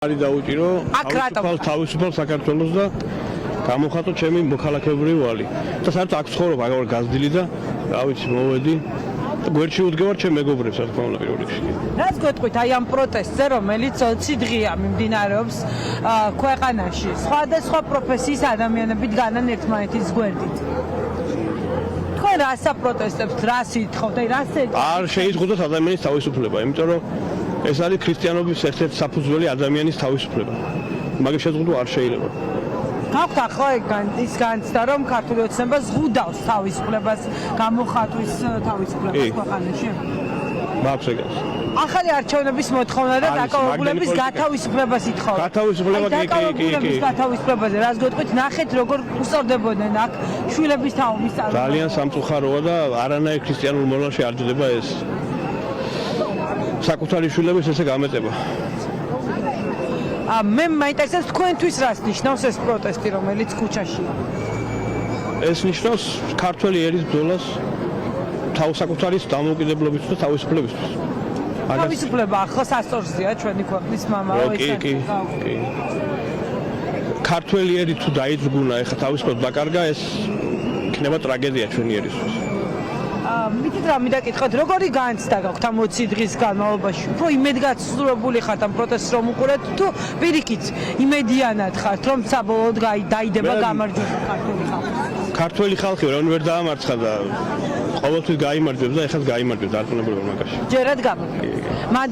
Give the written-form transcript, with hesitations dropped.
არის დაუჭირო თავისუფალ საქართველოს და გამოხატო ჩემი მოქალაქეობრივი ვალი. და საერთოდ აქ ცხოვრობ, აგარ გაზრდილი და რა ვიცი, მოვედი. გვერდში უდგევარ ჩემ მეგობრებს, რა თქმა უნდა, პირველ რიგში. რას გეტყვით აი ამ პროტესტზე, რომელიც 20 დღეა მიმდინარეობს ქვეყანაში. სხვადასხვა პროფესიის ადამიანები დგანან ერთმანეთის გვერდით. თქვენ რას აპროტესტებთ, რას ითხოვთ, აი რას ეთქვით? არ შეიზღუდოთ ადამიანის თავისუფლება, იმიტომ რომ ეს არის ქრისტიანობის ერთ-ერთი საფუძველი ადამიანის თავისუფლება. მაგის შეზღუდვა არ შეიძლება. გაქვთ ახლა ის განცდა, რომ ქართული ოცნება ზღუდავს თავისუფლებას, გამოხატვის თავისუფლებას ქვეყანაში. მაქვს ეგრეს. ახალი არჩევნების მოთხოვნა და დაკავებულების გათავისუფლებას ითხოვთ. გათავისუფლება კი. გათავისუფლებაზე რას გეტყვით, ნახეთ როგორ უსწორდებოდნენ აქ შვილების თაობის წარმოება. ძალიან სამწუხაროა და არანაირ ქრისტიანულ მორალში არ ჯდება ეს. საკუთარი შვილების ესე გამეტება. მე მაინტერესებს თქვენთვის რას ნიშნავს ეს პროტესტი, რომელიც ქუჩაშია? ეს ნიშნავს ქართველი ერის ბრძოლას საკუთარი დამოუკიდებლობისთვის და თავისუფლებისთვის. თავისუფლება ახლა სასწორზეა ჩვენი ქვეყნის მამაო კი. ქართველი ერი თუ დაიძრგუნა, ეხა თავისუფლება დაკარგა, ეს იქნება ტრაგედია ჩვენი ერისთვის. მითით რა მიდაკითხოთ, როგორი განცდა გაქვთ ამ 20 დღის განმავლობაში? უფრო იმედგაცრუებული ხართ ამ პროტესტს რომ უყურეთ, თუ პირიქით იმედიანად ხართ, რომ საბოლოოდ დაიდება გამარჯვება ქართული ხალხი? ქართველი ხალხი ვერ დაამარცხა და ყოველთვის გაიმარჯვებს და ეხლა გაიმარჯვებს დარწმუნებული ვარ მაგაში. ჯერად გამარჯვება.